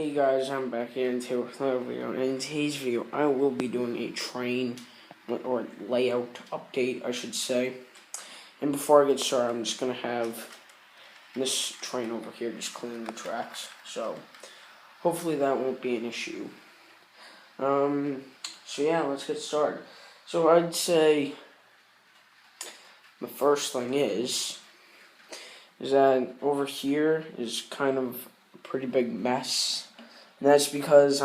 Hey guys, I'm back into another video. In today's video, I will be doing a train or layout update, I should say. And before I get started, I'm just gonna have this train over here just cleaning the tracks. So hopefully that won't be an issue. So yeah, let's get started. So I'd say the first thing is that over here is kind of a pretty big mess. And that's because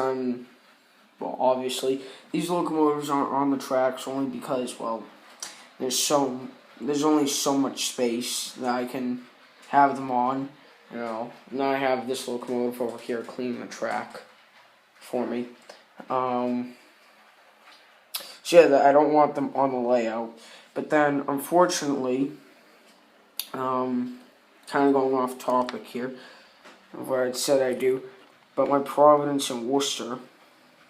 obviously, these locomotives aren't on the tracks only because, well, there's only so much space that I can have them on, And I have this locomotive over here cleaning the track for me. So yeah, I don't want them on the layout. But then, unfortunately, kind of going off topic here, of where I said I do, but my Providence and Worcester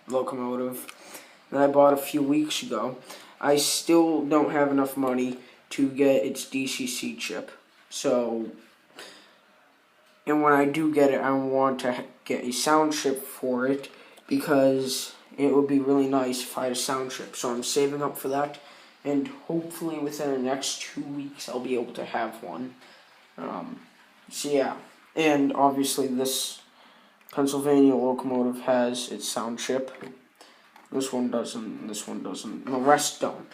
locomotive that I bought a few weeks ago, I still don't have enough money to get its DCC chip. So, and when I do get it, I want to get a sound chip for it because it would be really nice if I had a sound chip. So I'm saving up for that, and hopefully within the next 2 weeks I'll be able to have one. So yeah, and obviously this Pennsylvania locomotive has its sound chip. This one doesn't, this one doesn't, and the rest don't.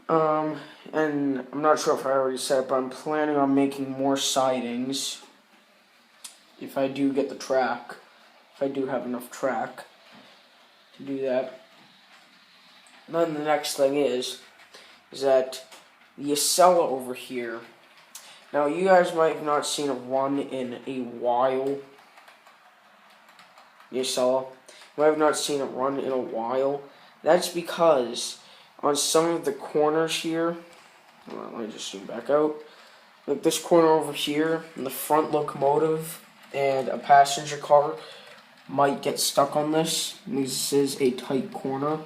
And I'm not sure if I already said it, but I'm planning on making more sidings if I do get the track, if I do have enough track to do that. And then the next thing is that the Acela over here, now you guys might have not seen it run in a while, the Acela. I have not seen it run in a while. That's because on some of the corners here, let me just zoom back out. Like this corner over here, the front locomotive and a passenger car might get stuck on this. This is a tight corner,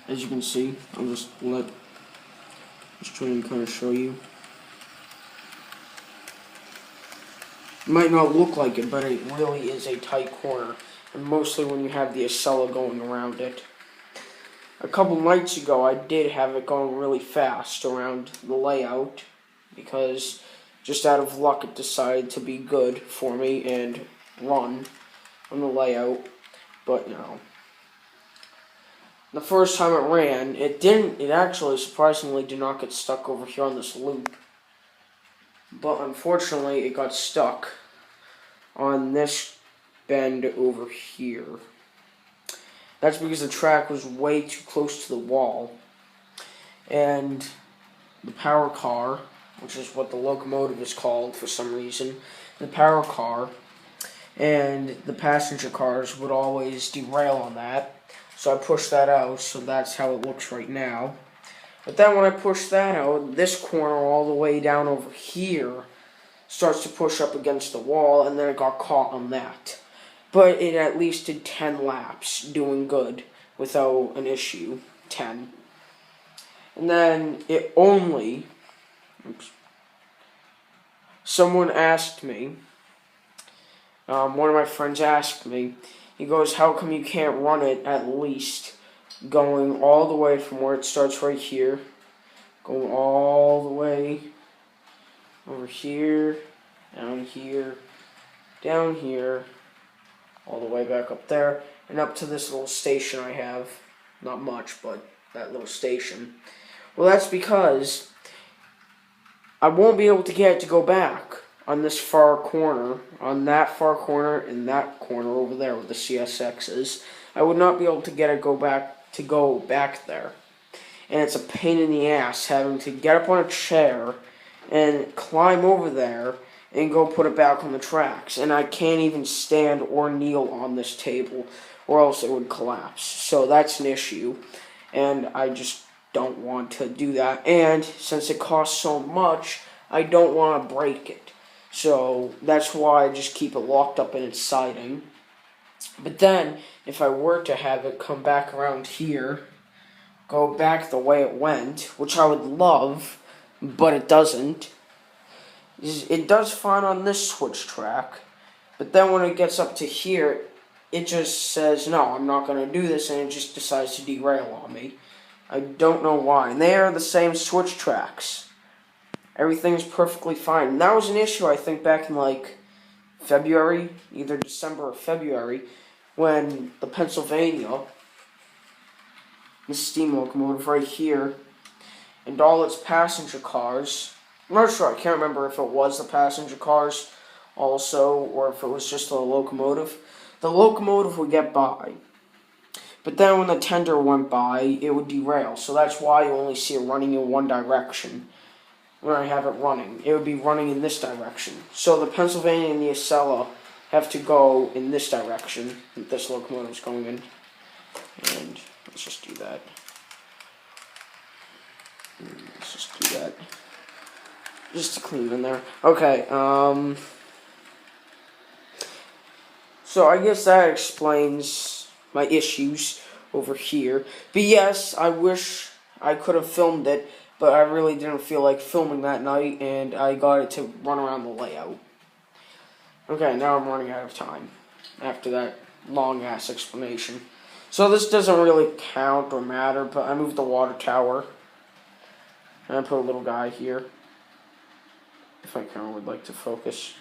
as you can see. I'll just trying to kind of show you. It might not look like it, but it really is a tight corner. And mostly when you have the Acela going around it. A couple nights ago, I did have it going really fast around the layout because just out of luck, it decided to be good for me and run on the layout. But the first time it ran, it actually surprisingly did not get stuck over here on this loop. But unfortunately, it got stuck on this bend over here. That's because the track was way too close to the wall. And the power car, which is what the locomotive is called for some reason, the power car and the passenger cars would always derail on that. So I pushed that out, so that's how it looks right now. But then when I push that out, this corner all the way down over here starts to push up against the wall, and then it got caught on that. But it at least did 10 laps, doing good, without an issue, 10. And then it only, someone asked me, one of my friends asked me, he goes, how come you can't run it at least going all the way from where it starts right here, going all the way over here, down here, all the way back up there, and up to this little station I have. Not much, but that little station. Well, that's because I won't be able to get it to go back on this far corner, on that far corner, and that corner over there with the CSXs. I would not be able to get it go back there. And it's a pain in the ass having to get up on a chair and climb over there and go put it back on the tracks. And I can't even stand or kneel on this table, or else it would collapse. So that's an issue, and I just don't want to do that. And since it costs so much, I don't want to break it. So that's why I just keep it locked up in its siding. But then, if I were to have it come back around here, go back the way it went, which I would love, but it doesn't. It does fine on this switch track, But then when it gets up to here, it just says, no, I'm not going to do this, and it just decides to derail on me. I don't know why. And they are the same switch tracks. Everything's perfectly fine. And that was an issue, I think, back in, like, February, either December or February, when the Pennsylvania, this steam locomotive right here, and all its passenger cars, I'm not sure, I can't remember if it was the passenger cars also, or if it was just the locomotive. The locomotive would get by. But then when the tender went by, it would derail. So that's why you only see it running in one direction. When I have it running, it would be running in this direction. So the Pennsylvania and the Acela have to go in this direction that this locomotive is going in. And let's just do that. Let's just do that. Just to clean in there. Okay, so I guess that explains my issues over here. But yes, I wish I could have filmed it, but I really didn't feel like filming that night, and I got it to run around the layout. Okay, now I'm running out of time after that long-ass explanation. So this doesn't really count or matter, but I moved the water tower. And I put a little guy here. If my camera would like to focus.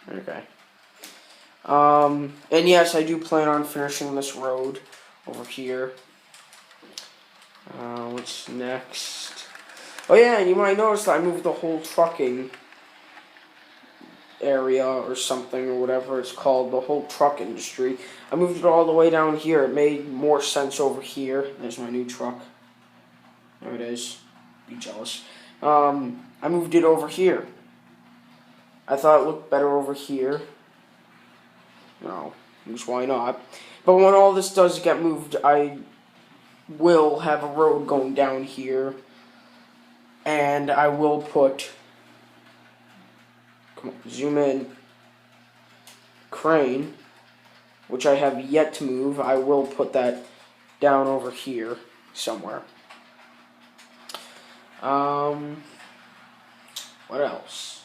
Okay. And yes, I do plan on finishing this road over here. What's next? Oh yeah, and you might notice that I moved the whole trucking area or something, or whatever it's called, the whole truck industry. I moved it all the way down here. It made more sense over here. There's my new truck. There it is. Be jealous. I moved it over here. I thought it looked better over here. No, because why not? But when all this does get moved, I will have a road going down here, and I will put, come on, zoom in, crane, which I have yet to move. I will put that down over here somewhere. What else?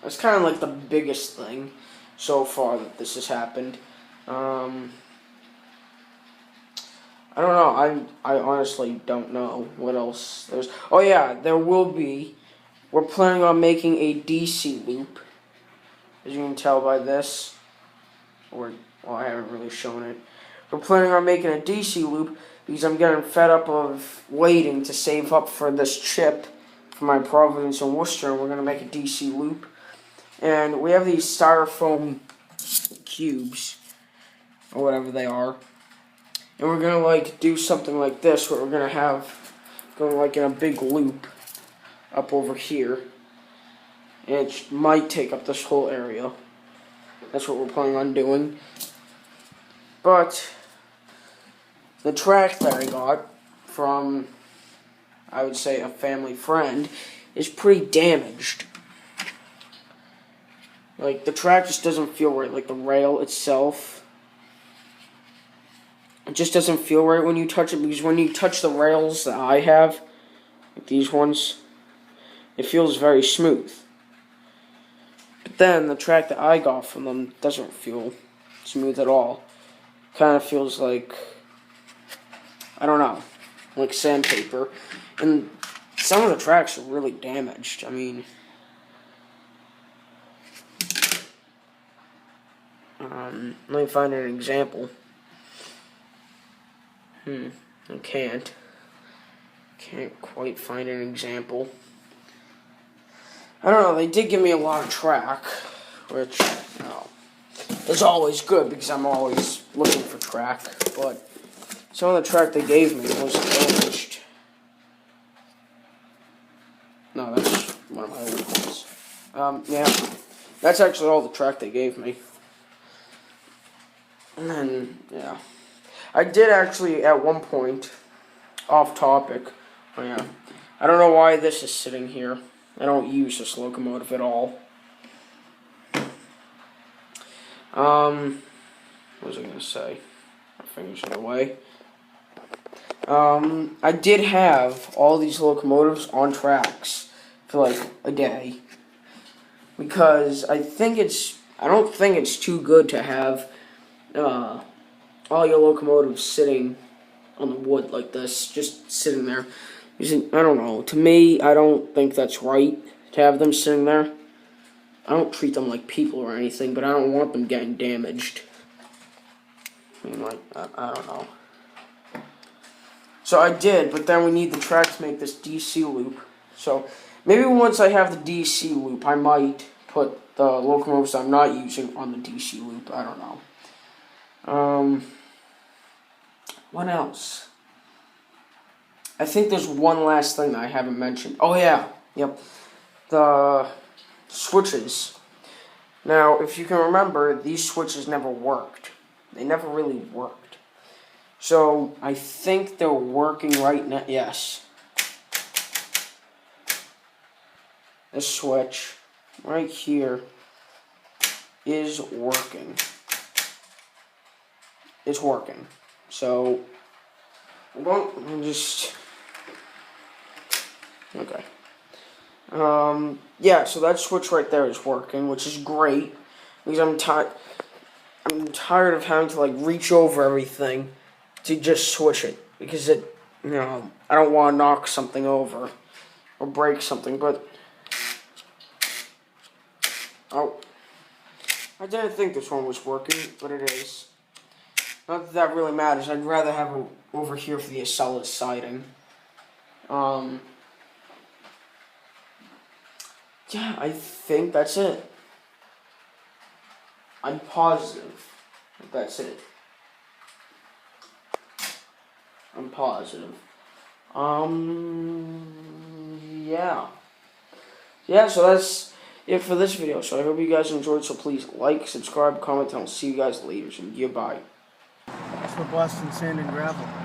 That's kind of like the biggest thing so far that this has happened. I don't know. I honestly don't know what else there's. Oh yeah, there will be. We're planning on making a DC loop, as you can tell by this. Or, well, I haven't really shown it. We're planning on making a DC loop because I'm getting fed up of waiting to save up for this chip for my Providence and Worcester, and we're gonna make a DC loop. And we have these styrofoam cubes, or whatever they are. And we're gonna like do something like this, where we're gonna have going like in a big loop up over here, and it might take up this whole area. That's what we're planning on doing. But the track that I got from, I would say, a family friend is pretty damaged. Like, the track just doesn't feel right. Like, the rail itself, it just doesn't feel right when you touch it, because when you touch the rails that I have, like these ones, it feels very smooth. But then the track that I got from them doesn't feel smooth at all. Kind of feels like, I don't know, like sandpaper. And some of the tracks are really damaged. I mean, let me find an example. I can't quite find an example. I don't know, they did give me a lot of track, which, you know, is always good because I'm always looking for track, but some of the track they gave me was damaged. No, that's one of my old ones. Yeah, that's actually all the track they gave me. And then, yeah. I did actually, at one point, off topic, oh yeah, I don't know why this is sitting here. I don't use this locomotive at all. What was I going to say? My fingers are away. I did have all these locomotives on tracks for like a day. because I don't think it's too good to have all your locomotives sitting on the wood like this, just sitting there. I don't know. To me, I don't think that's right to have them sitting there. I don't treat them like people or anything, but I don't want them getting damaged. I mean, like, I don't know. So I did, but then we need the track to make this DC loop. So maybe once I have the DC loop, I might put the locomotives I'm not using on the DC loop. I don't know. What else? I think there's one last thing that I haven't mentioned. Oh yeah, yep. The switches. Now, if you can remember, these switches never worked. They never really worked. So, I think they're working right now. Yes. This switch right here is working. It's working. So, okay. Yeah, so that switch right there is working, which is great, because I'm tired of having to, like, reach over everything to just switch it, because I don't want to knock something over, or break something, but, I didn't think this one was working, but it is. Not that that really matters. I'd rather have it over here for the Acela siding. Yeah, I think that's it. I'm positive that's it. I'm positive. Yeah. Yeah, so that's it for this video. So I hope you guys enjoyed. So please like, subscribe, comment, and I'll see you guys later. And goodbye. That's for Boston Sand and Gravel.